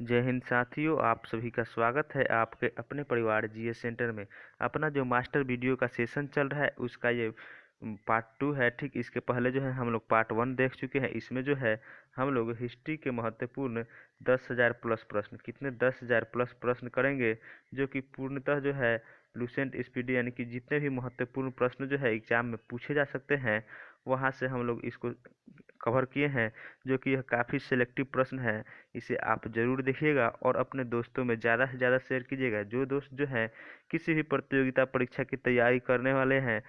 जय हिंद साथियों, आप सभी का स्वागत है आपके अपने परिवार जीएस सेंटर में। अपना जो मास्टर वीडियो का सेशन चल रहा है उसका ये पार्ट 2 है। ठीक, इसके पहले जो है हम लोग पार्ट 1 देख चुके हैं। इसमें जो है हम लोग हिस्ट्री के महत्वपूर्ण 10,000 प्लस प्रश्न, कितने 10,000 प्लस प्रश्न करेंगे, जो कि पूर्णतः जो है लुसेंट स्पीडी, यानी कि जितने भी महत्वपूर्ण प्रश्न जो है एग्जाम में पूछे जा सकते हैं वहाँ से हम लोग इसको कवर किए हैं, जो कि यह काफ़ी सिलेक्टिव प्रश्न है। इसे आप ज़रूर देखिएगा और अपने दोस्तों में ज़्यादा से ज़्यादा शेयर कीजिएगा। जो दोस्त जो हैं किसी भी प्रतियोगिता परीक्षा की तैयारी करने वाले हैं,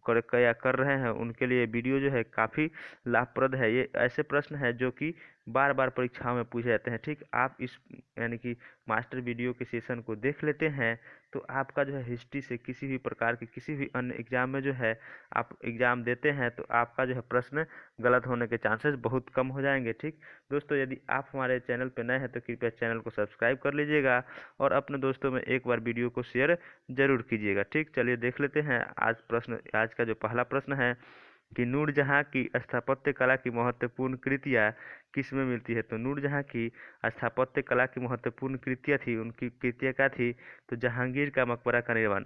कर रहे हैं, उनके लिए वीडियो जो है काफ़ी लाभप्रद है। ये ऐसे प्रश्न है जो कि बार बार परीक्षाओं में पूछे जाते हैं। ठीक, आप इस यानी कि मास्टर वीडियो के सेशन को देख लेते हैं तो आपका जो है हिस्ट्री से किसी भी प्रकार के किसी भी अन्य एग्जाम में जो है आप एग्जाम देते हैं तो आपका जो है प्रश्न गलत होने के चांसेस बहुत कम हो जाएंगे। ठीक दोस्तों, यदि आप हमारे चैनल पर नए हैं तो कृपया चैनल को सब्सक्राइब कर लीजिएगा और अपने दोस्तों में एक बार वीडियो को शेयर जरूर कीजिएगा। ठीक, चलिए देख लेते हैं आज का जो पहला प्रश्न है कि नूरजहाँ की स्थापत्य कला की महत्वपूर्ण कृतियाँ किस में मिलती है। तो नूरजहाँ की स्थापत्य कला की महत्वपूर्ण कृतियाँ थी, उनकी कृतियाँ क्या थी। तो जहांगीर का मकबरा का निर्माण,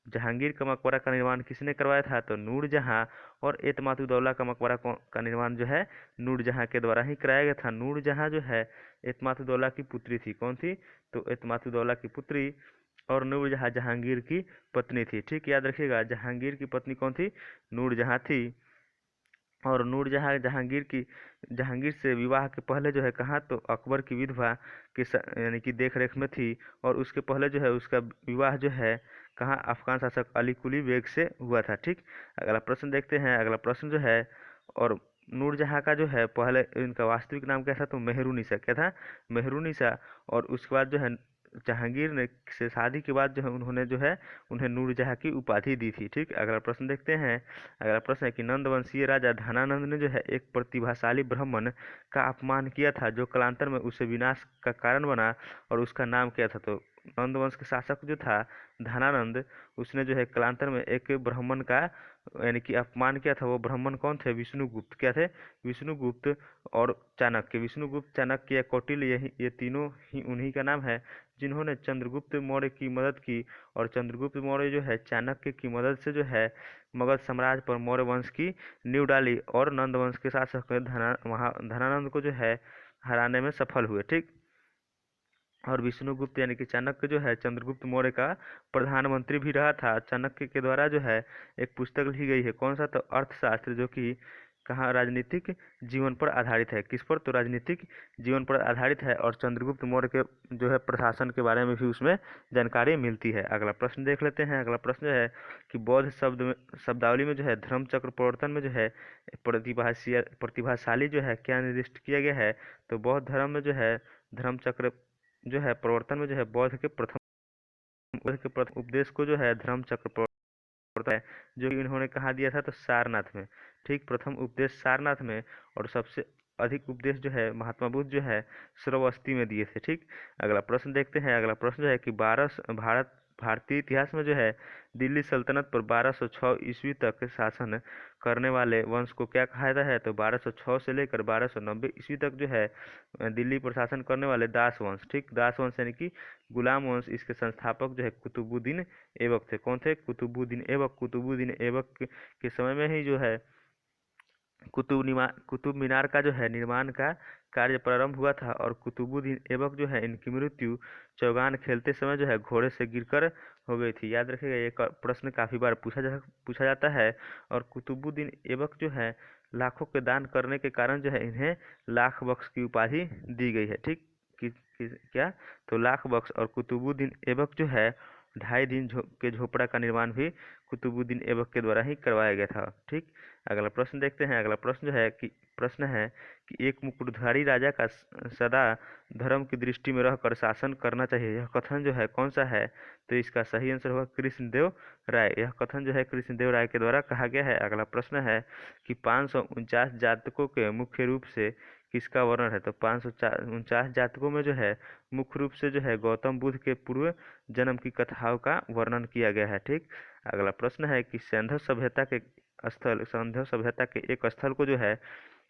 जहांगीर का मकबरा का निर्माण किसने करवाया था। तो नूरजहाँ। और एतमातुद्दौला का मकबरा का निर्माण जो है नूरजहाँ के द्वारा ही कराया गया था। नूरजहाँ जो है एतमातुद्दौला की पुत्री थी। कौन थी। तो एतमातुद्दौला की पुत्री। और नूरजहाँ जहांगीर की पत्नी थी। ठीक, याद रखिएगा, जहांगीर की पत्नी कौन थी। नूरजहाँ थी। और नूरजहाँ जहांगीर से विवाह के पहले जो है कहाँ, तो अकबर की विधवा के यानी कि देख रेख में थी। और उसके पहले जो है उसका विवाह जो है कहाँ, अफगान शासक अली कुली बेग से हुआ था। ठीक, अगला प्रश्न देखते हैं। अगला प्रश्न जो है, और नूरजहाँ का जो है पहले इनका वास्तविक नाम क्या था। तो मेहरुनिसा। क्या था। मेहरुनिसा। और उसके बाद जो है जहांगीर ने से शादी के बाद जो है उन्होंने जो है उन्हें नूरजहाँ की उपाधि दी थी। ठीक, अगला प्रश्न देखते हैं। अगला प्रश्न है कि नंदवंशीय राजा धनानंद ने जो है एक प्रतिभाशाली ब्राह्मण का अपमान किया था, जो कालांतर में उसे विनाश का कारण बना, और उसका नाम क्या था। तो नंदवंश के शासक जो था धनानंद, उसने जो है कालांतर में एक ब्राह्मण का यानी कि अपमान किया था। वो ब्राह्मण कौन थे। विष्णुगुप्त। क्या थे। विष्णुगुप्त। और चाणक्य। विष्णुगुप्त, चाणक्य या कौटिल्य, ये तीनों ही उन्हीं का नाम है जिन्होंने चंद्रगुप्त मौर्य की मदद की। और चंद्रगुप्त मौर्य जो है चाणक्य की मदद से जो है मगध साम्राज्य पर मौर्य वंश की नींव डाली, और नंद वंश के शासक धनानंद को जो है हराने में सफल हुए। ठीक, और विष्णुगुप्त यानी कि चाणक्य जो है चंद्रगुप्त मौर्य का प्रधानमंत्री भी रहा था। चाणक्य के द्वारा जो है एक पुस्तक लिखी गई है, कौन सा। तो अर्थशास्त्र, जो कि कहाँ राजनीतिक जीवन पर आधारित है। किस पर। तो राजनीतिक जीवन पर आधारित है। और चंद्रगुप्त मौर्य के जो है प्रशासन के बारे में भी उसमें जानकारी मिलती है। अगला प्रश्न देख लेते हैं। अगला प्रश्न जो है कि बौद्ध शब्दावली में जो है धर्म चक्र प्रवर्तन में जो है प्रतिभाशाली जो है क्या निर्दिष्ट किया गया है। तो बौद्ध धर्म में जो है धर्म चक्र जो है प्रवर्तन में जो है बौद्ध के प्रथम उपदेश को जो है धर्म चक्र प्रवर्तन है, जो कि इन्होंने कहाँ दिया था। तो सारनाथ में। ठीक, प्रथम उपदेश सारनाथ में। और सबसे अधिक उपदेश जो है महात्मा बुद्ध जो है श्रावस्ती में दिए थे। ठीक, अगला प्रश्न देखते हैं। अगला प्रश्न जो है कि भारतीय इतिहास में जो है दिल्ली सल्तनत पर 1206 ईस्वी तक शासन करने वाले वंश को क्या कहा जाता है। तो 1206 से लेकर 1290 ईस्वी तक जो है दिल्ली पर शासन करने वाले दास वंश। ठीक, दास वंश यानी कि गुलाम वंश, इसके संस्थापक जो है कुतुबुद्दीन ऐबक थे। कौन थे। कुतुबुद्दीन ऐबक। कुतुबुद्दीन ऐबक के समय में ही जो है कुतुब मीनार का जो है निर्माण का कार्य प्रारंभ हुआ था। और कुतुबुद्दीन ऐबक जो है इनकी मृत्यु चौगान खेलते समय जो है घोड़े से गिरकर हो गई थी। याद रखिएगा, ये प्रश्न काफी बार पूछा जाता है। और कुतुबुद्दीन ऐबक जो है लाखों के दान करने के कारण जो है इन्हें लाख बख्श की उपाधि दी गई है। ठीक, क्या। तो लाख बख्श। और कुतुबुद्दीन ऐबक जो है 2.5 दिन के झोपड़ा का निर्माण भी कुतुबुद्दीन ऐबक के द्वारा ही करवाया गया था। ठीक, अगला प्रश्न देखते हैं। अगला प्रश्न है कि एक मुकुटधारी राजा का सदा धर्म की दृष्टि में रहकर शासन करना चाहिए, यह कथन जो है कौन सा है। तो इसका सही आंसर होगा कृष्णदेव राय। यह कथन जो है कृष्णदेव राय के द्वारा कहा गया है। अगला प्रश्न है कि 549 जातकों के मुख्य रूप से किसका वर्णन है। तो 549 जातकों में जो है मुख्य रूप से जो है गौतम बुद्ध के पूर्व जन्म की कथाओं का वर्णन किया गया है। ठीक, अगला प्रश्न है कि सैंधव सभ्यता के एक स्थल को जो है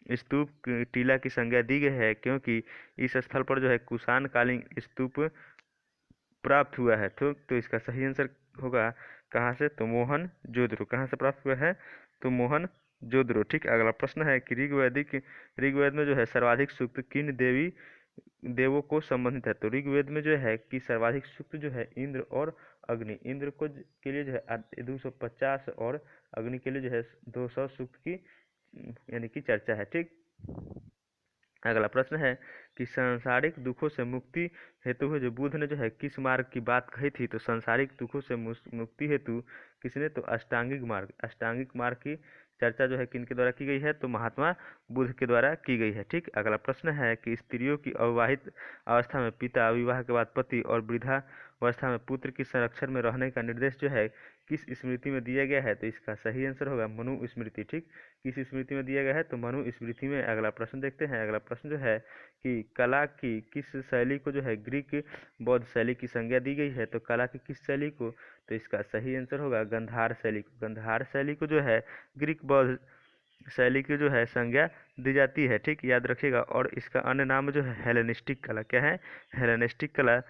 स्तूप टीला की संज्ञा दी गई है क्योंकि इस स्थल पर जो है कुषाण कालीन स्तूप प्राप्त हुआ है। तो इसका सही आंसर होगा कहाँ से, तो मोहनजोदड़ो। कहाँ से प्राप्त हुआ है, तो मोहनजोदड़ो। ठीक, अगला प्रश्न है कि ऋग्वेद में जो है सर्वाधिक सूक्त किन देवों को संबंधित है। तो ऋग्वेद में जो है कि सर्वाधिक सूक्त जो है इंद्र और अग्नि, इंद्र को के लिए जो है 250 और अग्नि के लिए जो है 200 सूक्त की यानी कि चर्चा है। ठीक, अगला प्रश्न है कि सांसारिक दुखों से मुक्ति हेतु हुए जो बुद्ध ने जो है किस मार्ग की बात कही थी। तो सांसारिक दुखों से मुक्ति हेतु किसने, तो अष्टांगिक मार्ग की चर्चा जो है किनके द्वारा की गई है, तो महात्मा बुद्ध के द्वारा की गई है। ठीक, अगला प्रश्न है कि स्त्रियों की अविवाहित अवस्था में पिता, विवाह के बाद पति और वृद्धावस्था में पुत्र की संरक्षण में रहने का निर्देश जो है किस स्मृति में दिया गया है। तो इसका सही आंसर होगा मनु स्मृति। ठीक, किस स्मृति में दिया गया है, तो मनु स्मृति में। अगला प्रश्न देखते हैं। अगला प्रश्न जो है कि कला की किस शैली को जो है ग्रीक बौद्ध शैली की संज्ञा दी गई है। तो कला की किस शैली को, तो इसका सही आंसर होगा गंधार शैली को। गंधार शैली को जो है ग्रीक बौद्ध शैली की जो है संज्ञा दी जाती है। ठीक, याद रखिएगा। और इसका अन्य नाम जो है हेलेनिस्टिक कला। क्या है, हेलेनिस्टिक कला।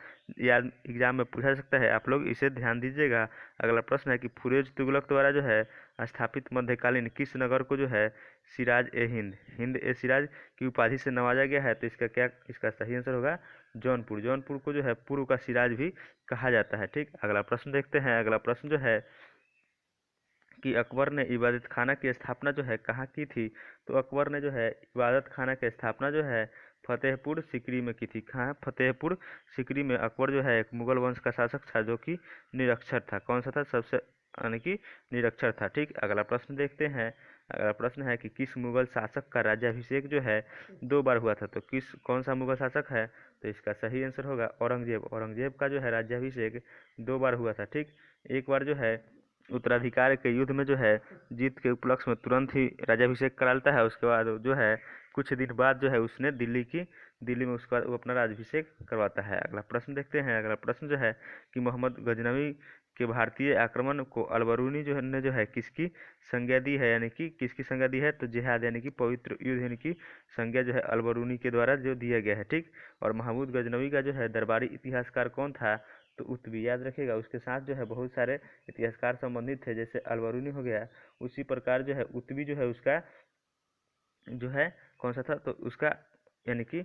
याद एग्जाम में पूछा सकता है, आप लोग इसे ध्यान दीजिएगा। अगला प्रश्न है कि फिरोज तुगलक द्वारा जो है स्थापित मध्यकालीन किस नगर को जो है सिराज ए हिंद, हिंद ए सिराज की उपाधि से नवाजा गया है। तो इसका सही आंसर होगा जौनपुर। जौनपुर को जो है पूर्व का सिराज भी कहा जाता है। ठीक, अगला प्रश्न देखते हैं। अगला प्रश्न जो है कि अकबर ने इबादत खाना की स्थापना जो है कहाँ की थी। तो अकबर ने जो है इबादत खाना की स्थापना जो है फतेहपुर सीकरी में की थी। कहाँ, फतेहपुर सीकरी में। अकबर जो है एक मुगल वंश का शासक था जो कि निरक्षर था। कौन सा था, सबसे यानी कि निरक्षर था। ठीक, अगला प्रश्न देखते हैं। अगला प्रश्न है कि किस मुगल शासक का राज्याभिषेक जो है 2 बार हुआ था। तो कौन सा मुगल शासक है, तो इसका सही आंसर होगा औरंगजेब। औरंगजेब का जो है राज्याभिषेक 2 बार हुआ था। ठीक, एक बार जो है उत्तराधिकार के युद्ध में जो है जीत के उपलक्ष्य में तुरंत ही राज्याभिषेक करा लेता है। उसके बाद जो है कुछ दिन बाद जो है उसने दिल्ली में उसका वो अपना राज्याभिषेक करवाता है। अगला प्रश्न देखते हैं। अगला प्रश्न जो है कि मोहम्मद गजनवी के भारतीय आक्रमण को अलबरूनी जो है किसकी संज्ञा दी है, यानी कि किसकी संज्ञा दी है, तो जिहाद यानी कि पवित्र युद्ध यानी कि संज्ञा जो है अलबरूनी के द्वारा जो दिया गया है। ठीक, और महमूद गजनवी का जो है दरबारी इतिहासकार कौन था, तो उत्बी। याद रखिएगा, उसके साथ जो है बहुत सारे इतिहासकार संबंधित थे, जैसे अलबरूनी हो गया, उसी प्रकार जो है उत्बी जो है उसका जो है कौन सा था, तो उसका यानी कि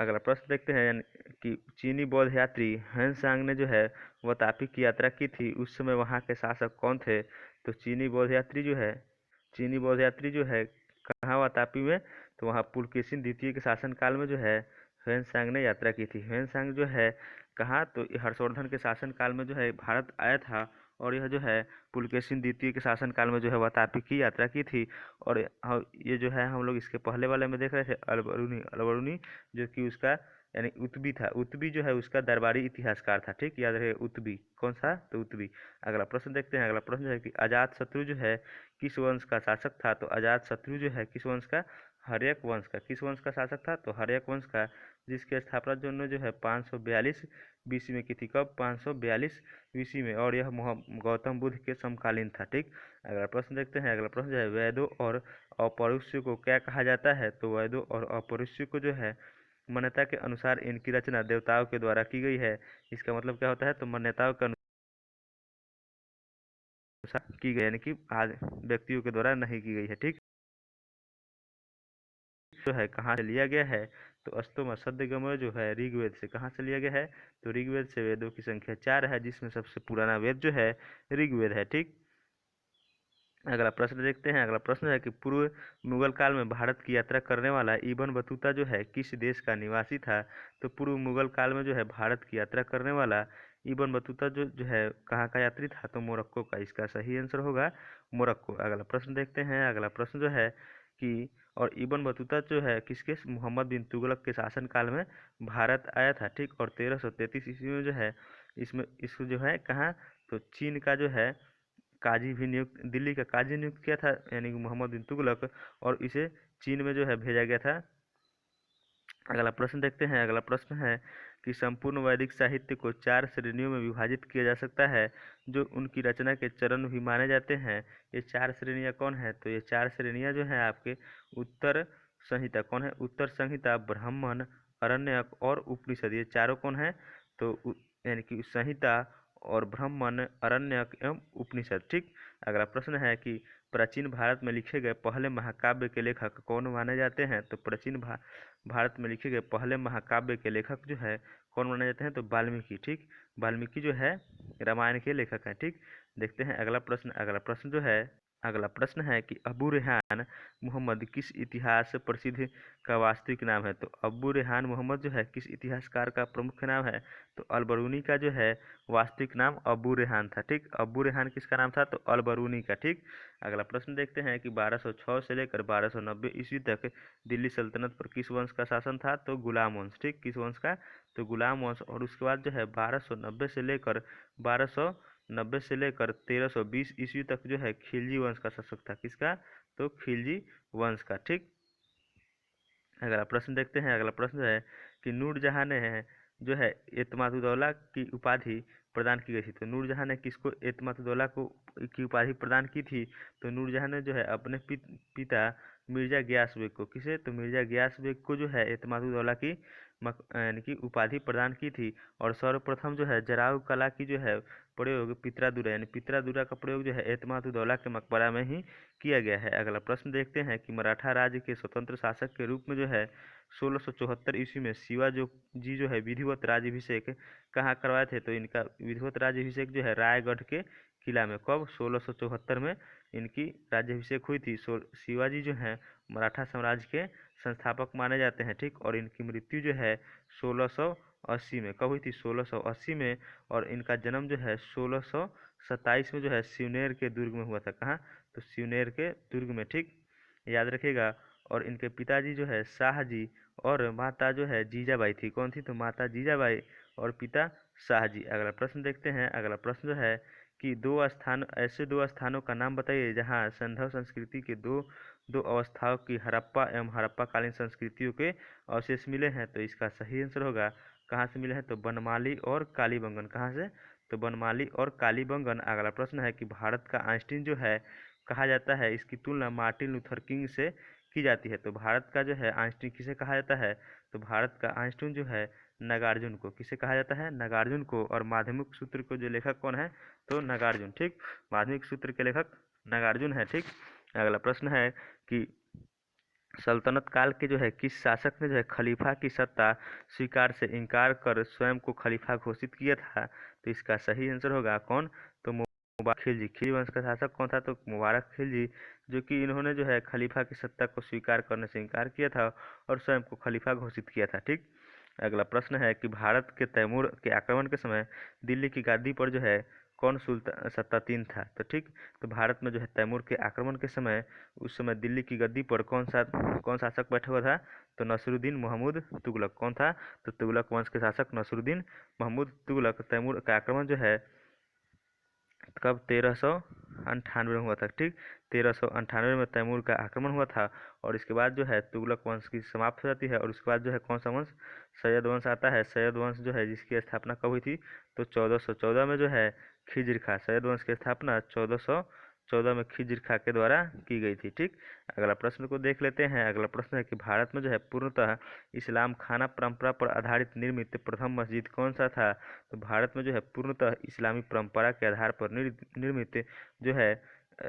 अगला प्रश्न देखते हैं। यानी कि चीनी बौद्ध यात्री ह्वेनसांग ने जो है वातापी की यात्रा की थी, उस समय वहाँ के शासक कौन थे। तो चीनी बौद्ध यात्री जो है कहाँ वातापी में, तो वहाँ पुलकेशिन द्वितीय के शासन काल में जो है ह्वेनसांग ने यात्रा की थी। ह्वेनसांग जो है कहाँ, तो हर्षवर्धन के शासन काल में जो है भारत आया था, और यह जो है पुलकेशिन द्वितीय के शासन काल में जो है वातापी की यात्रा की थी। और ये जो है हम लोग इसके पहले वाले में देख रहे थे अलबरूनी जो कि उसका यानी उत्बी था। उत्बी जो है उसका दरबारी इतिहासकार था। ठीक, याद रहे उत्बी कौन सा, तो उत्बी। अगला प्रश्न देखते हैं। अगला प्रश्न है कि अजात शत्रु जो है किस वंश का शासक था। तो अजात शत्रु जो है किस वंश का, हर्यक वंश का। किस वंश का शासक था, तो हर्यक वंश का, जिसकी स्थापना जो है 542 बीसी में की थी। कब, 542 बीसी में। और यह गौतम बुद्ध के समकालीन था। ठीक, अगला प्रश्न देखते हैं। अगला प्रश्न जो है वेदों और अपौरुषेय को क्या कहा जाता है। तो वेदों और अपौरुषेय को जो है मान्यता के अनुसार इनकी रचना देवताओं के द्वारा की गई है। इसका मतलब क्या होता है, तो मान्यताओं के अनुसार की गई, यानी कि आज व्यक्तियों के द्वारा नहीं की गई है। ठीक, जो है कहाँ से लिया गया है, तो अस्तोमा सद्गमय जो है ऋग्वेद से। कहाँ से लिया गया है, तो ऋग्वेद से। वेदों की संख्या 4 है, जिसमें सबसे पुराना वेद जो है ऋग्वेद है। ठीक, अगला प्रश्न देखते हैं। अगला प्रश्न है कि पूर्व मुगल काल में भारत की यात्रा करने वाला इब्न बतूता जो है किस देश का निवासी था। तो पूर्व मुगल काल में जो है भारत की यात्रा करने वाला इब्न बतूता जो है कहाँ का यात्री था, तो मोरक्को का। इसका सही आंसर होगा मोरक्को। अगला प्रश्न देखते हैं। अगला प्रश्न जो है कि और इब्न बतूता जो है किसके, मोहम्मद बिन तुगलक के शासन काल में भारत आया था। ठीक, और 1333 ईस्वी में जो है इसको जो है कहाँ, तो चीन का जो है काजी भी नियुक्त, दिल्ली का काजी नियुक्त किया था, यानी कि मोहम्मद बिन तुगलक, और इसे चीन में जो है भेजा गया था अगला प्रश्न देखते हैं। अगला प्रश्न है कि संपूर्ण वैदिक साहित्य को 4 श्रेणियों में विभाजित किया जा सकता है जो उनकी रचना के चरण भी माने जाते हैं। ये 4 श्रेणियाँ कौन है? तो ये 4 श्रेणियाँ जो हैं आपके उत्तर संहिता कौन है? उत्तर संहिता, ब्राह्मण, अरण्यक और उपनिषद, ये चारों कौन है? तो यानी कि संहिता और ब्राह्मण, अरण्यक एवं उपनिषद। ठीक। अगला प्रश्न है कि प्राचीन भारत में लिखे गए पहले महाकाव्य के लेखक कौन माने जाते हैं? तो प्राचीन भारत में लिखे गए पहले महाकाव्य के लेखक जो है कौन माने जाते हैं? तो वाल्मीकि। ठीक। वाल्मीकि जो है रामायण के लेखक हैं। ठीक। देखते हैं अगला प्रश्न। अगला प्रश्न है कि अबू रेहान मोहम्मद किस इतिहास प्रसिद्ध का वास्तविक नाम है? तो अबू रेहान मोहम्मद जो है किस इतिहासकार का प्रमुख नाम है? तो अलबरूनी का जो है वास्तविक नाम अबू रेहान था। ठीक। अबू रेहान किसका नाम था? तो अलबरूनी का। ठीक। अगला प्रश्न देखते हैं कि 1206 से लेकर 1290 ईस्वी तक दिल्ली सल्तनत पर किस वंश का शासन था? तो गुलाम वंश। ठीक। किस वंश का? तो गुलाम वंश। और उसके बाद जो है 1290 से लेकर 1320 ईस्वी तक जो है खिलजी वंश का शासक था। किसका? तो खिलजी वंश का। ठीक। अगला प्रश्न देखते हैं। अगला प्रश्न जो है कि नूरजहां ने जो है एतमादुद्दौला की उपाधि प्रदान की गई थी। तो नूरजहां ने किसको एतमादुद्दौला को की उपाधि प्रदान की थी? तो नूरजहां ने जो है अपने पिता मिर्जा गियास बेग को, किसे? तो मिर्जा गियास बेग को जो है एतमादुद्दौला की यानी कि उपाधि प्रदान की थी। और सर्वप्रथम जो है जराव कला की जो है प्रयोग पित्रादुरा यानी पित्रादुरा का प्रयोग जो है एतमादुद्दौला के मकबरा में ही किया गया है। अगला प्रश्न देखते हैं कि मराठा राज्य के स्वतंत्र शासक के रूप में जो है 1674 ईस्वी में शिवाजी जो है विधिवत राज्याभिषेक कहाँ करवाए थे? तो इनका विधिवत राज्याभिषेक जो है रायगढ़ के किला में। कब? 1674 में इनकी राज्याभिषेक हुई थी। शिवाजी जो है मराठा साम्राज्य के संस्थापक माने जाते हैं। ठीक। और इनकी मृत्यु जो है 1680 में। कब हुई थी? 1680 में। और इनका जन्म जो है 1627 में जो है सिवनेर के दुर्ग में हुआ था। कहाँ? तो सिवनेर के दुर्ग में। ठीक। याद रखिएगा। और इनके पिताजी जो है शाहजी और माता जो है जीजाबाई थी। कौन थी? तो माता जीजाबाई और पिता शाहजी। अगला प्रश्न देखते हैं। अगला प्रश्न जो है कि ऐसे दो स्थानों का नाम बताइए जहां सिंधु संस्कृति के दो दो अवस्थाओं की हड़प्पा एवं हड़प्पाकालीन संस्कृतियों के अवशेष मिले हैं। तो इसका सही आंसर होगा कहाँ से मिले हैं? तो बनमाली और कालीबंगन। कहाँ से? तो बनमाली और कालीबंगन। अगला प्रश्न है कि भारत का आइंस्टीन जो है कहा जाता है, इसकी तुलना मार्टिन लूथर किंग से की जाती है। तो भारत का जो है आइंस्टीन किसे कहा जाता है? तो भारत का आइंस्टीन जो है नागार्जुन को। किसे कहा जाता है? नागार्जुन को। और माध्यमिक सूत्र को जो लेखक कौन है? तो नागार्जुन। ठीक। माध्यमिक सूत्र के लेखक नागार्जुन है। ठीक। अगला प्रश्न है कि सल्तनत काल के जो है किस शासक ने जो है खलीफा की सत्ता स्वीकार से इनकार कर स्वयं को खलीफा घोषित किया था? तो इसका सही आंसर होगा कौन? तो मुबारक खिलजी। खिलजी वंश का शासक कौन था? तो मुबारक खिलजी, जो कि इन्होंने जो है खलीफा की सत्ता को स्वीकार करने से इनकार किया था और स्वयं को खलीफा घोषित किया था। ठीक। अगला प्रश्न है कि भारत के तैमूर के आक्रमण के समय दिल्ली की गादी पर जो है कौन सत्तासीन था? तो ठीक। तो भारत में जो है तैमूर के आक्रमण के समय उस समय दिल्ली की गद्दी पर कौन शासक बैठा हुआ था? तो नसरुद्दीन महमूद तुगलक। कौन था? तो तुगलक वंश के शासक नसरुद्दीन महमूद तुगलक। तैमूर का आक्रमण जो है कब? 1398 में हुआ था। ठीक। 1398 में तैमूर का आक्रमण हुआ था। और इसके बाद जो है तुगलक वंश की समाप्त हो जाती है। और उसके बाद जो है कौन सा वंश? सैयद वंश आता है। सैयद वंश जो है जिसकी स्थापना कब हुई थी? तो 1414 में जो है खिज्र खां। सैयद वंश की स्थापना 1414 में खिज्र खां के द्वारा की गई थी। ठीक। अगला प्रश्न को देख लेते हैं। अगला प्रश्न है कि भारत में जो है पूर्णतः इस्लाम खाना परंपरा पर आधारित निर्मित प्रथम मस्जिद कौन सा था? तो भारत में जो है पूर्णतः इस्लामी परंपरा के आधार पर निर्मित जो है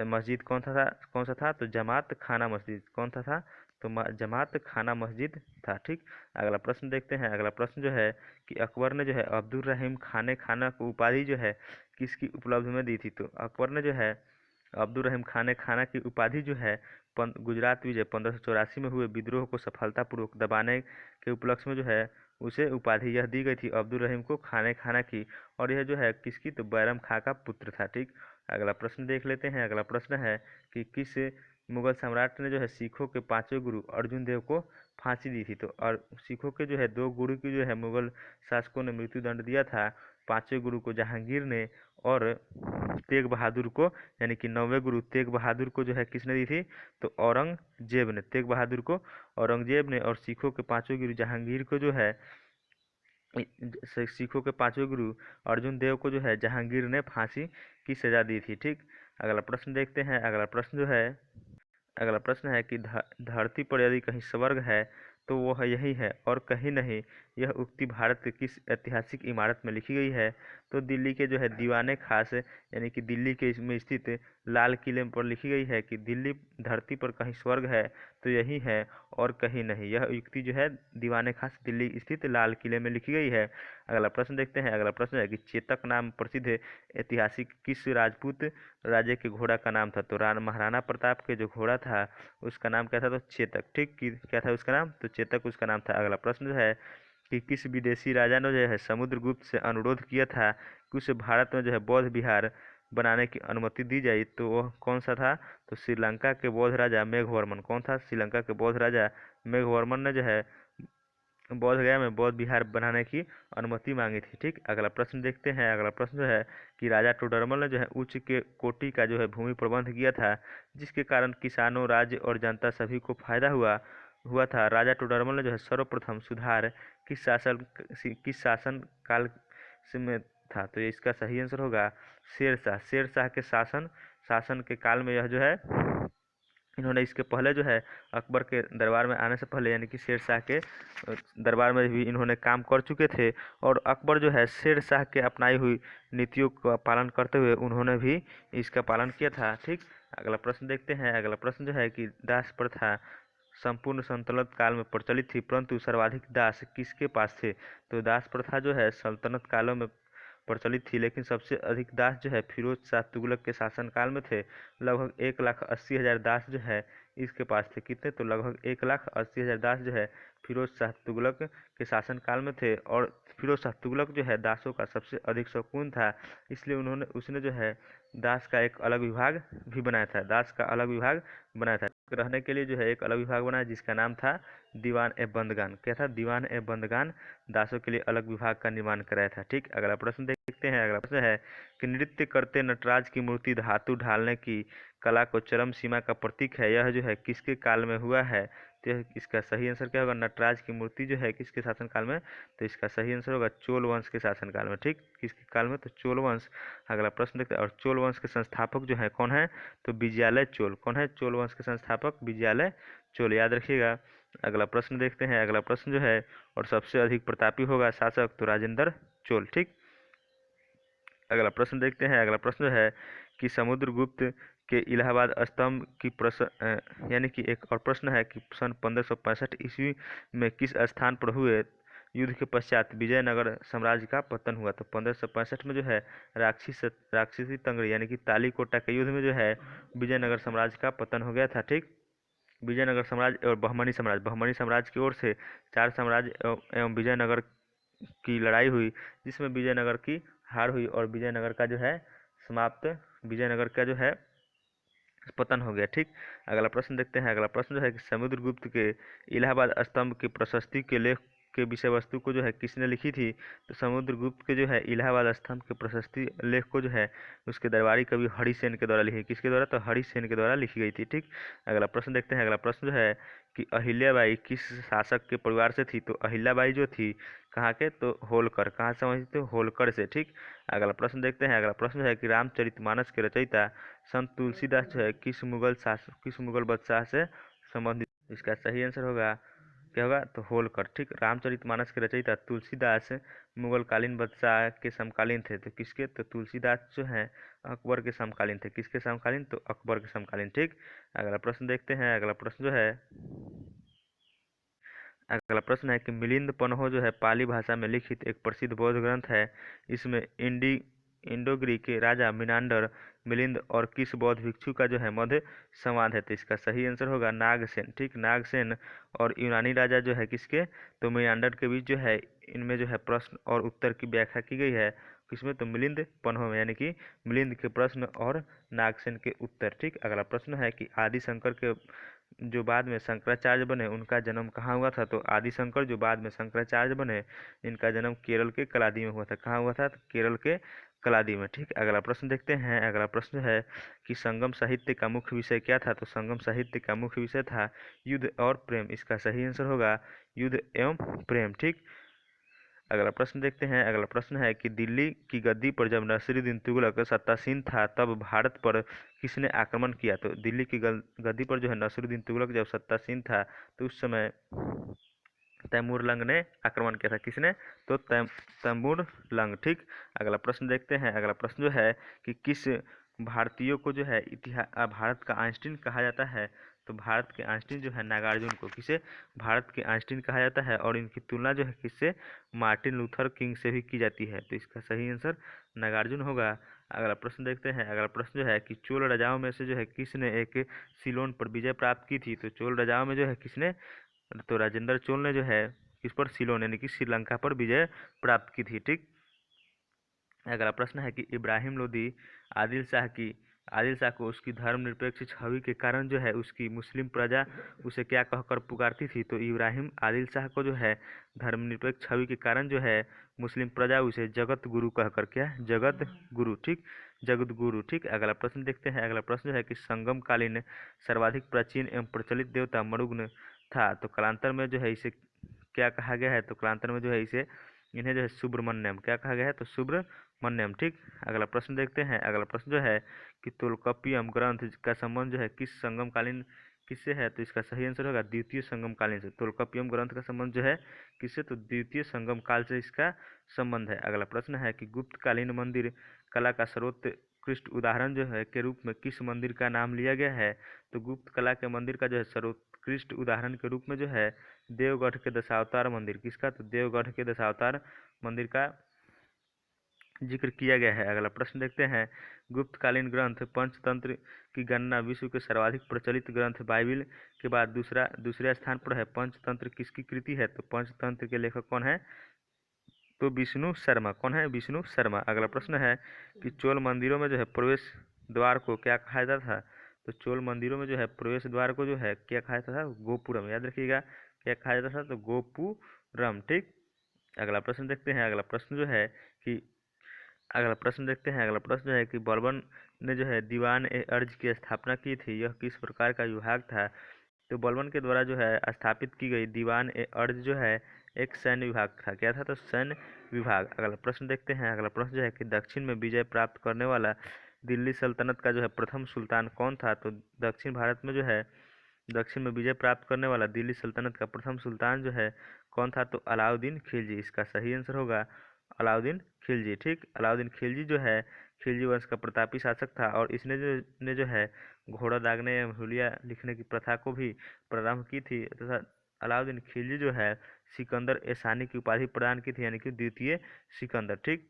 मस्जिद कौन सा था? तो जमात खाना मस्जिद। कौन सा था? तो जमात खाना मस्जिद था। ठीक। अगला प्रश्न देखते हैं। अगला प्रश्न जो है कि अकबर ने जो है अब्दुल रहीम खाना को उपाधि जो है किसकी उपलब्धि में दी थी? तो अकबर ने जो है अब्दुल रहीम खाना की उपाधि जो है गुजरात विजय 1584 में हुए विद्रोह को सफलतापूर्वक दबाने के उपलक्ष्य में जो है उसे उपाधि यह दी गई थी अब्दुल रहीम को खाना की। और यह जो है किसकी? तो बैरम खां का पुत्र था। ठीक। अगला प्रश्न देख लेते हैं। अगला प्रश्न है कि किस मुगल सम्राट ने जो है सिखों के 5वें गुरु अर्जुन देव को फांसी दी थी? तो और सिखों के जो है 2 गुरु की जो है मुगल शासकों ने मृत्यु दंड दिया था। 5वें गुरु को जहांगीर ने और तेग बहादुर को, यानी कि 9वें गुरु तेग बहादुर को जो है किसने दी थी, तो औरंगजेब ने। तेग बहादुर को औरंगजेब ने, और सिखों के पांचवें गुरु जहांगीर को जो है, सिखों के पांचवें गुरु अर्जुन देव को जो है जहांगीर ने फांसी की सजा दी थी। ठीक, अगला प्रश्न देखते हैं। अगला प्रश्न है कि धरती पर यदि कहीं स्वर्ग है तो वह यही है और कहीं नहीं। यह उक्ति भारत के किस ऐतिहासिक इमारत में लिखी गई है, तो दिल्ली के जो है दीवाने खास, यानी कि दिल्ली के इसमें स्थित लाल किले पर लिखी गई है कि दिल्ली धरती पर कहीं स्वर्ग है तो यही है और कहीं नहीं। यह उक्ति जो है दीवाने खास दिल्ली स्थित लाल किले में लिखी गई है। अगला प्रश्न देखते हैं। अगला प्रश्न है कि चेतक नाम प्रसिद्ध ऐतिहासिक किस राजपूत राजे के घोड़ा का नाम था, तो महाराणा प्रताप के जो घोड़ा था उसका नाम क्या था, तो चेतक। ठीक, क्या था उसका नाम, तो चेतक उसका नाम था। अगला प्रश्न जो है कि किस विदेशी राजा ने जो है समुद्रगुप्त से अनुरोध किया था कि उसे भारत में जो है बौद्ध विहार बनाने की अनुमति दी जाए, तो वह कौन सा था, तो श्रीलंका के बौद्ध राजा मेघवर्मन। कौन था, श्रीलंका के बौद्ध राजा मेघवर्मन ने जो है बौद्ध गया में बौद्ध विहार बनाने की अनुमति मांगी थी। ठीक, अगला प्रश्न देखते हैं। अगला प्रश्न जो है कि राजा टोडरमल ने जो है उच्च के कोटि का जो है भूमि प्रबंध किया था, जिसके कारण किसानों, राज्य और जनता सभी को फायदा हुआ था। राजा टोडरमल ने जो है सर्वप्रथम सुधार किस शासन काल में था, तो इसका सही आंसर होगा शेरशाह। शेरशाह के शासन के काल में यह जो है, इन्होंने इसके पहले जो है अकबर के दरबार में आने से पहले, यानी कि शेरशाह के दरबार में भी इन्होंने काम कर चुके थे, और अकबर जो है शेरशाह के अपनाई हुई नीतियों का पालन करते हुए उन्होंने भी इसका पालन किया था। ठीक, अगला प्रश्न देखते हैं। अगला प्रश्न जो है कि दास प्रथा संपूर्ण सल्तनत काल में प्रचलित थी, परंतु सर्वाधिक दास किसके पास थे, तो दास प्रथा जो है सल्तनत कालों में प्रचलित थी, लेकिन सबसे अधिक दास जो है फिरोज शाह तुगलक के शासनकाल में थे। लगभग 1,80,000 दास जो है इसके पास थे। कितने, तो लगभग 1,80,000 दास जो है फिरोज शाह तुगलक के शासनकाल में थे, और फिरोज शाह तुगलक जो है दासों का सबसे अधिक शौकीन था, इसलिए उसने जो है दास का एक अलग विभाग भी बनाया था। दास का अलग विभाग बनाया था, रहने के लिए जो है एक अलग विभाग बनाया जिसका नाम था दीवान ए बंदगान। क्या था, दीवान ए बंदगान। दासों के लिए अलग विभाग का निर्माण कराया था। ठीक, अगला प्रश्न देखते हैं। अगला प्रश्न है कि नृत्य करते नटराज की मूर्ति धातु ढालने की कला को चरम सीमा का प्रतीक है, यह जो है किसके काल में हुआ है, तो इसका सही आंसर क्या होगा, नटराज की मूर्ति जो है किसके शासनकाल में, तो इसका सही आंसर होगा चोल वंश के शासनकाल में। ठीक, किसके काल में, तो चोल वंश। अगला प्रश्न देखते हैं। और चोल वंश के संस्थापक जो है कौन है, तो विजयालय चोल। कौन है, चोल वंश के संस्थापक विजयालय चोल, याद रखिएगा। अगला प्रश्न देखते हैं। अगला प्रश्न जो है, और सबसे अधिक प्रतापी होगा शासक, तो राजेंद्र चोल। ठीक, अगला प्रश्न देखते हैं। अगला प्रश्न है कि समुद्रगुप्त के इलाहाबाद स्तंभ की यानी कि एक और प्रश्न है कि सन 1565 ईस्वी में किस स्थान पर हुए युद्ध के पश्चात विजयनगर साम्राज्य का पतन हुआ, तो 1565 में जो है राक्षसी तंगड़ी यानी कि तालीकोटा के युद्ध में जो है विजयनगर साम्राज्य का पतन हो गया था। ठीक, विजयनगर साम्राज्य और बहमनी साम्राज्य की ओर से चार साम्राज्य एवं विजयनगर की लड़ाई हुई, जिसमें विजयनगर की हार हुई और विजयनगर का जो है विजयनगर का जो है पतन हो गया। ठीक, अगला प्रश्न देखते हैं। अगला प्रश्न जो है कि समुद्रगुप्त के इलाहाबाद स्तंभ की प्रशस्ति के लेख के विषय वस्तु को जो है किसने लिखी थी, तो समुद्रगुप्त के जो है इलाहाबाद स्तंभ के प्रशस्ति लेख को जो है उसके दरबारी कवि हरिसेन के द्वारा लिखी। किसके द्वारा, तो हरिसेन के द्वारा लिखी गई थी। ठीक, अगला प्रश्न देखते हैं। अगला प्रश्न जो है कि अहिल्याबाई किस शासक के परिवार से थी, तो अहिल्याबाई जो थी कहाँ के, तो होलकर। कहाँ से समझते, तो होलकर से। ठीक, अगला प्रश्न देखते हैं। अगला प्रश्न है कि रामचरितमानस के रचयिता संत तुलसीदास जो है किस मुगल बादशाह से संबंधित, इसका सही आंसर होगा क्या होगा, तो होलकर। ठीक, रामचरितमानस के रचयिता तुलसीदास मुगलकालीन बादशाह के समकालीन थे, तो किसके, तो तुलसीदास जो हैं अकबर के समकालीन थे। किसके समकालीन, तो अकबर के समकालीन। ठीक, अगला प्रश्न देखते हैं। अगला प्रश्न जो है अगला प्रश्न है कि मिलिंद पन्हो जो है पाली भाषा में लिखित एक प्रसिद्ध बौद्ध ग्रंथ है। इसमें इंडो ग्रीक के राजा मिनांडर मिलिंद और किस बौद्ध भिक्षु का जो है मध्य संवाद है, तो इसका सही आंसर होगा नागसेन। ठीक, नागसेन और यूनानी राजा जो है किसके, तो मिनांडर के बीच जो है इनमें जो है प्रश्न और उत्तर की व्याख्या की गई है। किसमें, तो मिलिंद पन्हो में, यानी कि मिलिंद के प्रश्न और नागसेन के उत्तर। ठीक, अगला प्रश्न है कि आदि शंकर के जो बाद में शंकराचार्य बने उनका जन्म कहाँ हुआ था? तो आदि शंकर जो बाद में शंकराचार्य बने इनका जन्म केरल के कलादी में हुआ था। कहाँ हुआ था? तो केरल के कलादी में। ठीक, अगला प्रश्न देखते हैं। अगला प्रश्न है कि संगम साहित्य का मुख्य विषय क्या था? तो संगम साहित्य का मुख्य विषय था युद्ध और प्रेम। इसका सही आंसर होगा युद्ध एवं प्रेम। ठीक, अगला प्रश्न देखते हैं। अगला प्रश्न है कि दिल्ली की गद्दी पर जब नसीरुद्दीन तुगलक सत्तासीन था तब भारत पर किसने आक्रमण किया? तो दिल्ली की गद्दी पर जो है नसीरुद्दीन तुगलक जब सत्तासीन था तो उस समय तैमूरलंग ने आक्रमण किया था। किसने? तो तैमूरलंग। ठीक, अगला प्रश्न देखते हैं। अगला प्रश्न जो है कि किस भारतीय को जो है भारत का आइंस्टीन कहा जाता है? तो भारत के आइंस्टीन जो है नागार्जुन को किसे भारत के आइंस्टीन कहा जाता है और इनकी तुलना जो है किससे? मार्टिन लूथर किंग से भी की जाती है। तो इसका सही आंसर नागार्जुन होगा। अगला प्रश्न देखते हैं। अगला प्रश्न जो है कि चोल राजाओं में से जो है किसने एक सिलोन पर विजय प्राप्त की थी? तो चोल राजाओं में जो है किसने? तो राजेंद्र चोल ने जो है किस पर? सिलोन यानी कि श्रीलंका पर विजय प्राप्त की थी। ठीक, अगला प्रश्न है कि इब्राहिम लोदी आदिल शाह को उसकी धर्मनिरपेक्ष छवि के कारण जो है उसकी मुस्लिम प्रजा उसे क्या कहकर पुकारती थी? तो इब्राहिम आदिल शाह को जो है धर्मनिरपेक्ष छवि के कारण जो है मुस्लिम प्रजा उसे जगत गुरु कहकर क्या? जगत गुरु। ठीक, जगत गुरु। ठीक, अगला प्रश्न देखते हैं। अगला प्रश्न जो है कि संगम कालीन सर्वाधिक प्राचीन एवं प्रचलित देवता मरुग्न था। तो कालांतर में जो है इसे क्या कहा गया है? तो कालांतर में जो है इसे इन्हें जो है सुब्रमण्यम क्या कहा गया है? तो सुब्रमण्यम। ठीक, अगला प्रश्न देखते हैं। अगला प्रश्न जो है कि तोलकाप्पियम ग्रंथ का संबंध जो है किस संगमकालीन किससे है? तो इसका सही आंसर होगा द्वितीय संगम कालीन से। तोलकाप्पियम ग्रंथ का संबंध जो है किससे? तो द्वितीय संगम काल से इसका संबंध है। अगला प्रश्न है कि गुप्तकालीन मंदिर कला का सर्वोत्कृष्ट उदाहरण जो है के रूप में किस मंदिर का नाम लिया गया है? तो गुप्त कला के मंदिर का जो है सर्वोत्कृष्ट उदाहरण के रूप में जो है देवगढ़ के दशावतार मंदिर किसका? तो देवगढ़ के दशावतार मंदिर का जिक्र किया गया है। अगला प्रश्न देखते हैं। गुप्तकालीन ग्रंथ पंचतंत्र की गणना विश्व के सर्वाधिक प्रचलित ग्रंथ बाइबिल के बाद दूसरे स्थान पर है। पंचतंत्र किसकी कृति है? तो पंचतंत्र के लेखक कौन है? तो विष्णु शर्मा। कौन है? विष्णु शर्मा। अगला प्रश्न है कि चोल मंदिरों में जो है प्रवेश द्वार को क्या कहा जाता था? तो चोल मंदिरों में जो है प्रवेश द्वार को जो है क्या कहा जाता था? गोपुरम। याद रखिएगा क्या कहा जाता था? तो गोपुरम। ठीक, अगला प्रश्न देखते हैं। अगला प्रश्न जो है कि अगला प्रश्न देखते हैं। अगला प्रश्न है कि बलबन ने जो है दीवान ए अर्ज की स्थापना की थी, यह किस प्रकार का विभाग था? तो बलबन के द्वारा जो है स्थापित की गई दीवान ए अर्ज जो है एक सैन्य विभाग था। क्या था? तो सैन्य विभाग। अगला प्रश्न देखते हैं। अगला प्रश्न जो है कि दक्षिण में विजय प्राप्त करने वाला दिल्ली सल्तनत का जो है प्रथम सुल्तान कौन था? तो दक्षिण भारत में जो है दक्षिण में विजय प्राप्त करने वाला दिल्ली सल्तनत का प्रथम सुल्तान जो है कौन था? तो अलाउद्दीन खिलजी। इसका सही आंसर होगा अलाउद्दीन खिलजी। ठीक, अलाउद्दीन खिलजी जो है खिलजी वंश का प्रतापी शासक था और इसने जो है घोड़ा दागने या हुलिया लिखने की प्रथा को भी प्रारंभ की थी तथा अलाउद्दीन खिलजी जो है सिकंदर एसानी की उपाधि प्रदान की थी यानी कि द्वितीय सिकंदर। ठीक,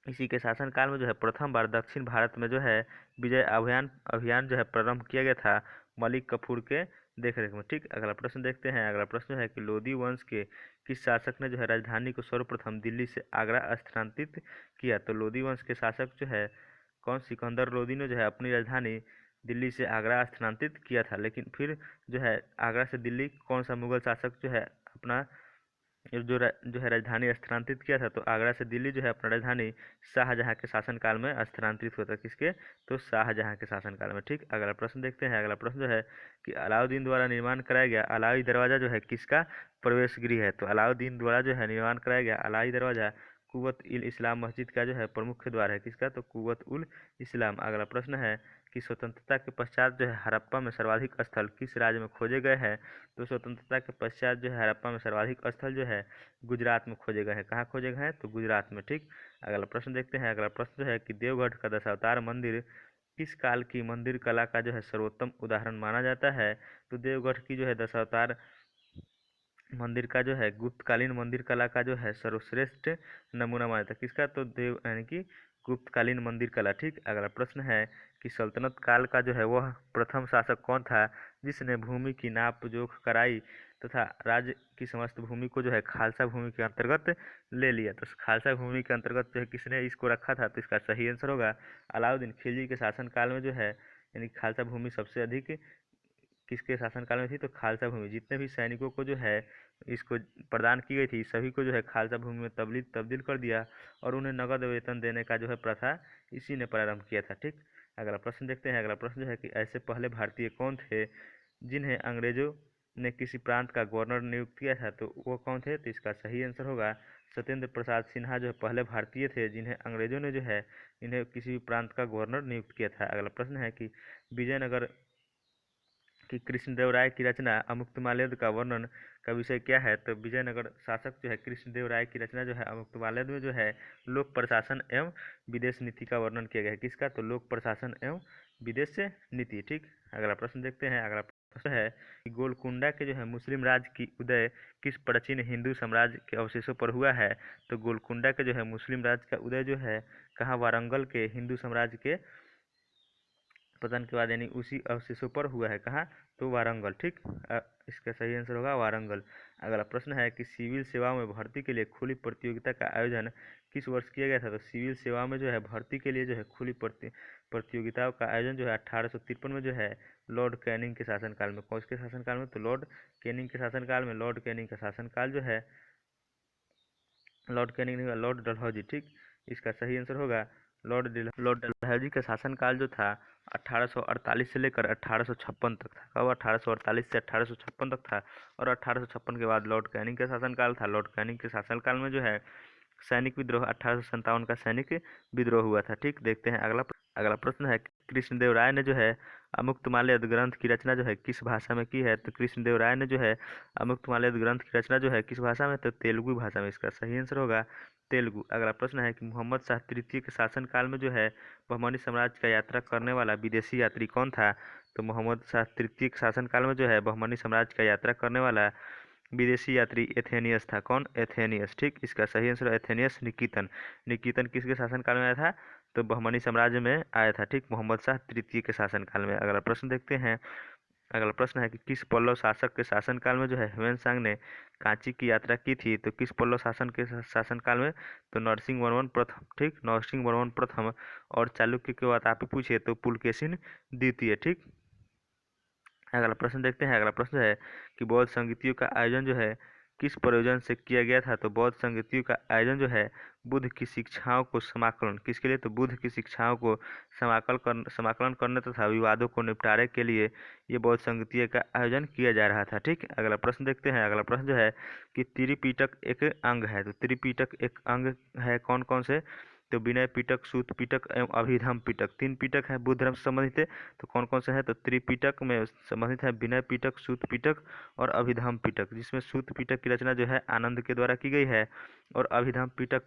इसी के शासनकाल में जो है प्रथम बार दक्षिण भारत में जो है विजय अभियान अभियान जो है प्रारंभ किया गया था मलिक कफूर के देखरेख में। ठीक, अगला प्रश्न देखते हैं। अगला प्रश्न है कि लोदी वंश के किस शासक ने जो है राजधानी को सर्वप्रथम दिल्ली से आगरा स्थानांतरित किया? तो लोदी वंश के शासक जो है कौन? सिकंदर लोदी ने जो है अपनी राजधानी दिल्ली से आगरा स्थानांतरित किया था। लेकिन फिर जो है आगरा से दिल्ली कौन सा मुगल शासक जो है अपना जो है राजधानी स्थानांतरित किया था? तो आगरा से दिल्ली जो है अपना राजधानी शाहजहां के शासनकाल में स्थानांतरित हुआ था। किसके? तो शाहजहां के शासनकाल में। ठीक, अगला प्रश्न देखते हैं। अगला प्रश्न जो है कि अलाउद्दीन द्वारा निर्माण कराया गया अलाई दरवाजा जो है किसका प्रवेश गृह है? तो अलाउद्दीन द्वारा जो है निर्माण कराया गया अलाई दरवाजा कुवत उल इस्लाम मस्जिद का जो है प्रमुख द्वार है। किसका? तो कुवत उल इस्लाम। अगला प्रश्न है कि स्वतंत्रता के पश्चात जो है हड़प्पा में सर्वाधिक स्थल किस राज्य में खोजे गए हैं? तो स्वतंत्रता के पश्चात जो है हड़प्पा में सर्वाधिक स्थल जो है गुजरात में खोजे गए हैं। कहाँ खोजे गए हैं? तो गुजरात में। ठीक, अगला प्रश्न देखते हैं। अगला प्रश्न जो है कि देवगढ़ का दशावतार मंदिर किस काल की मंदिर कला का जो है सर्वोत्तम उदाहरण माना जाता है? तो देवगढ़ की जो है दशावतार मंदिर का जो है गुप्तकालीन मंदिर कला का जो है सर्वश्रेष्ठ नमूना माना जाता है। किसका? तो देव यानी कि गुप्तकालीन मंदिर कला। ठीक, अगला प्रश्न है कि सल्तनत काल का जो है वह प्रथम शासक कौन था जिसने भूमि की नाप जोख कराई तथा राज्य की समस्त भूमि को जो है खालसा भूमि के अंतर्गत ले लिया? तो खालसा भूमि के अंतर्गत जो है किसने इसको रखा था? तो इसका सही आंसर होगा अलाउद्दीन खिलजी के शासनकाल में जो है यानी खालसा भूमि सबसे अधिक किसके शासनकाल में थी, तो खालसा भूमि। जितने भी सैनिकों को जो है इसको प्रदान की गई थी, सभी को जो है खालसा भूमि में तब्दील तब्दील कर दिया और उन्हें नगद वेतन देने का जो है प्रथा इसी ने प्रारंभ किया था। ठीक, अगला प्रश्न देखते हैं। अगला प्रश्न जो है कि ऐसे पहले भारतीय कौन थे जिन्हें अंग्रेजों ने किसी प्रांत का गवर्नर नियुक्त किया था, तो वो कौन थे, तो इसका सही आंसर होगा सत्येंद्र प्रसाद सिन्हा जो है पहले भारतीय थे जिन्हें अंग्रेजों ने जो है इन्हें किसी भी प्रांत का गवर्नर नियुक्त किया था। अगला प्रश्न है कि विजयनगर कि कृष्णदेवराय की रचना अमुक्तमाल्यद का वर्णन का विषय क्या है, तो विजयनगर शासक जो है कृष्णदेवराय की रचना जो है अमुक्तमाल्यद में जो है लोक प्रशासन एवं विदेश नीति का वर्णन किया गया है। किसका, तो लोक प्रशासन एवं विदेश नीति। ठीक, अगला प्रश्न देखते हैं। अगला प्रश्न है कि गोलकुंडा के जो है मुस्लिम राज की उदय किस प्राचीन हिंदू साम्राज्य के अवशेषों पर हुआ है, तो गोलकुंडा के जो है मुस्लिम राज का उदय जो है कहाँ, वारंगल के हिंदू साम्राज्य के पतन के बाद यानी उसी अवशेषों पर हुआ है। कहाँ, तो वारंगल। ठीक, इसका सही आंसर होगा वारंगल। अगला प्रश्न है कि सिविल सेवाओं में भर्ती के लिए खुली प्रतियोगिता का आयोजन किस वर्ष किया गया था, तो सिविल सेवा में जो है भर्ती के लिए जो है खुली प्रतियोगिताओं का आयोजन जो है 1853 में जो है लॉर्ड कैनिंग के शासनकाल में। कौन के शासनकाल में, तो लॉर्ड कैनिंग के शासनकाल में। लॉर्ड कैनिंग का शासनकाल जो है लॉर्ड कैनिंग नहीं, लॉर्ड डलहौजी। ठीक, इसका सही आंसर होगा लॉर्ड डलहौजी का शासनकाल जो था 1848 से लेकर 1856 तक था। कब, 1848 से 1856 तक था। और 1856 के बाद लॉर्ड कैनिंग का शासनकाल था। लॉर्ड कैनिंग के शासनकाल में जो है सैनिक विद्रोह 1857 का सैनिक विद्रोह हुआ था। ठीक, देखते हैं अगला प्रश्न है कृष्णदेव राय ने जो है अमुक्तमाल्यद ग्रंथ की रचना जो है किस भाषा में की है, तो कृष्णदेव राय ने जो है अमुक्तमाल्यद ग्रंथ की रचना जो है किस भाषा में, तो तेलुगु भाषा में। इसका सही आंसर होगा तेलुगु। अगला प्रश्न है कि मोहम्मद शाह तृतीय के शासनकाल में जो है बहमनी साम्राज्य का यात्रा करने वाला विदेशी यात्री कौन था, तो मोहम्मद शाह तृतीय के शासनकाल में जो है बहमनी साम्राज्य का यात्रा करने वाला विदेशी यात्री एथेनियस था। कौन, एथेनियस। ठीक, इसका सही आंसर एथेनियस निकितन। निकितन किसके शासनकाल में आया था, तो बहमनी साम्राज्य में आया था। ठीक, मोहम्मद शाह तृतीय के शासनकाल में। अगला प्रश्न देखते हैं। अगला प्रश्न है कि किस पल्लव शासक के शासनकाल में जो है ह्वेनसांग ने कांची की यात्रा की थी, तो किस पल्लव शासन के शासनकाल में, तो नरसिंह वर्मन प्रथम। ठीक, नरसिंह वर्मन प्रथम। और चालुक्य के बाद आप ही पूछिए तो पुलकेशिन द्वितीय। ठीक, अगला प्रश्न देखते हैं। अगला प्रश्न है कि बौद्ध संगीतियों का आयोजन जो है किस प्रयोजन से किया गया था, तो बौद्ध संगीतियों का आयोजन जो है बुद्ध की शिक्षाओं को समाकलन, किसके लिए, तो बुद्ध की शिक्षाओं को समाकलन करने तथा विवादों को निपटारे के लिए ये बौद्ध संगीतियों का आयोजन किया जा रहा था। ठीक, अगला प्रश्न देखते हैं। अगला प्रश्न जो है कि त्रिपिटक एक अंग है, तो त्रिपिटक एक अंग है कौन कौन से, तो विनय पिटक, सूत पिटक एवं अभिधम पिटक। तीन पिटक है बुद्ध धर्म से संबंधित है, तो कौन कौन से हैं, तो त्रिपिटक में संबंधित है विनय पिटक, सूत पिटक और अभिधम पिटक। जिसमें सूत पिटक की रचना जो है आनंद के द्वारा की गई है और अभिधम पिटक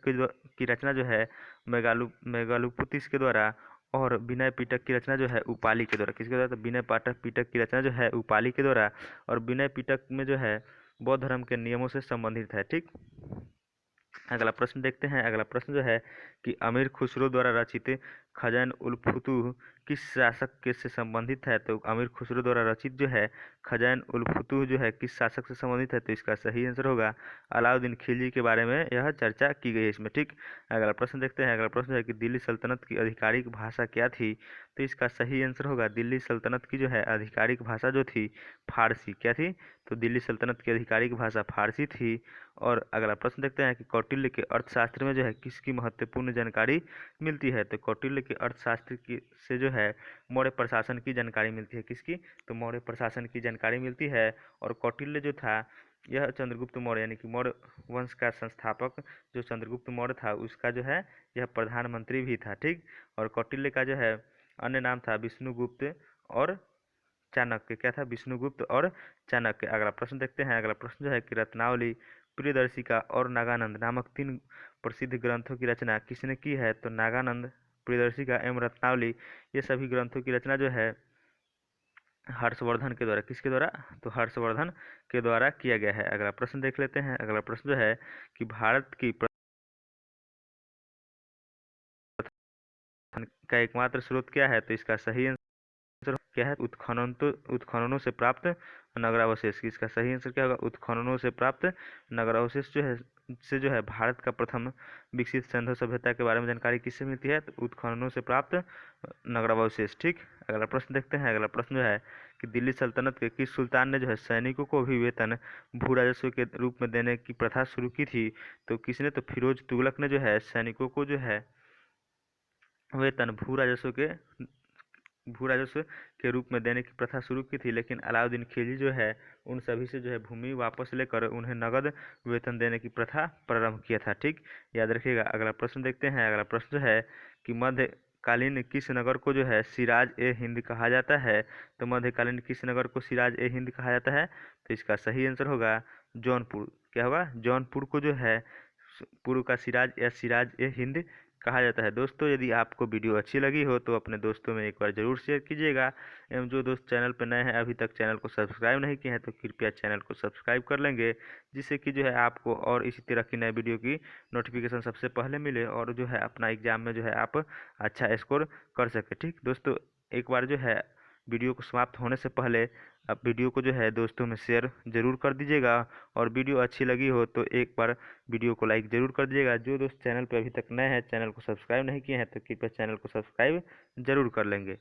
की रचना जो है मेगालुपुतिस के द्वारा और विनय पिटक की रचना जो है उपाली के द्वारा। किसके द्वारा, तो विनय पाठक पिटक की रचना जो है उपाली के द्वारा और विनय पिटक में जो है बौद्ध धर्म के नियमों से संबंधित है। ठीक, अगला प्रश्न देखते हैं। अगला प्रश्न जो है कि अमीर खुसरो द्वारा रचित खजैन उल फुतूह किस शासक के से संबंधित है, तो अमीर खुसरो द्वारा रचित जो है खजैन उल फुतूह जो है किस शासक से संबंधित है, तो इसका सही आंसर होगा अलाउद्दीन खिलजी के बारे में यह चर्चा की गई है इसमें। ठीक, अगला प्रश्न देखते हैं। अगला प्रश्न है कि दिल्ली सल्तनत की आधिकारिक भाषा क्या थी, तो इसका सही आंसर होगा दिल्ली सल्तनत की जो है आधिकारिक भाषा जो थी फारसी। क्या थी, तो दिल्ली सल्तनत की आधिकारिक भाषा फारसी थी। और अगला प्रश्न देखते हैं कि कौटिल्य के अर्थशास्त्र में जो है किसकी महत्वपूर्ण जानकारी मिलती है, तो कौटिल्य के अर्थशास्त्र की से जो है मौर्य प्रशासन की जानकारी मिलती है। किसकी, तो मौर्य प्रशासन की जानकारी मिलती है। और कौटिल्य जो था यह चंद्रगुप्त मौर्य यानी कि मौर्य वंश का संस्थापक जो चंद्रगुप्त मौर्य था उसका जो है यह प्रधानमंत्री भी था। ठीक, और कौटिल्य का जो है अन्य नाम था विष्णुगुप्त और चाणक्य। क्या था, विष्णुगुप्त और चाणक्य। अगला प्रश्न देखते हैं। अगला प्रश्न जो है कि रत्नावली, प्रियदर्शिका और नागानंद नामक तीन प्रसिद्ध ग्रंथों की रचना किसने की है, तो नागानंद, प्रियदर्शिका एवं रत्नावली ये सभी ग्रंथों की रचना जो है हर्षवर्धन के द्वारा। किसके द्वारा, तो हर्षवर्धन के द्वारा किया गया है। अगला प्रश्न देख लेते हैं। अगला प्रश्न जो है कि भारत की प्रथम का एकमात्र स्रोत क्या है, तो इसका सही आंसर क्या है, उत्खननों से प्राप्त नगरावशेष। इसका सही आंसर क्या होगा? उत्खननों से प्राप्त नगरावशेष जो है भारत का प्रथम विकसित सिंधु सभ्यता के बारे में जानकारी किससे मिलती है? तो उत्खननों से प्राप्त नगरावशेष। ठीक, अगला प्रश्न देखते हैं। अगला प्रश्न जो है कि दिल्ली सल्तनत के किस सुल्तान ने जो है सैनिकों को भी वेतन भू राजस्व के रूप में देने की प्रथा शुरू की थी? तो किसने? तो फिरोज तुगलक ने जो है सैनिकों को जो है वेतन भू राजस्व के रूप में देने की प्रथा शुरू की थी, लेकिन अलाउद्दीन खिलजी जो है उन सभी से जो है भूमि वापस लेकर उन्हें नगद वेतन देने की प्रथा प्रारंभ किया था। ठीक, याद रखिएगा। अगला प्रश्न देखते हैं। अगला प्रश्न जो है कि मध्यकालीन किस नगर को जो है सिराज ए हिंद कहा जाता है? तो मध्यकालीन किस नगर को सिराज ए हिंद कहा जाता है? तो इसका सही आंसर होगा जौनपुर। क्या होगा? जौनपुर को जो है पूर्व का सिराज या सिराज ए हिंद कहा जाता है। दोस्तों, यदि आपको वीडियो अच्छी लगी हो तो अपने दोस्तों में एक बार ज़रूर शेयर कीजिएगा, एवं जो दोस्त चैनल पर नए हैं अभी तक चैनल को सब्सक्राइब नहीं किए हैं तो कृपया चैनल को सब्सक्राइब कर लेंगे, जिससे कि जो है आपको और इसी तरह की नए वीडियो की नोटिफिकेशन सबसे पहले मिले और जो है अपना एग्जाम में जो है आप अच्छा स्कोर कर सके। ठीक दोस्तों, एक बार जो है वीडियो को समाप्त होने से पहले आप वीडियो को जो है दोस्तों में शेयर ज़रूर कर दीजिएगा, और वीडियो अच्छी लगी हो तो एक बार वीडियो को लाइक ज़रूर कर दीजिएगा। जो दोस्त चैनल पर अभी तक नए हैं, चैनल को सब्सक्राइब नहीं किए हैं तो कृपया चैनल को सब्सक्राइब ज़रूर कर लेंगे।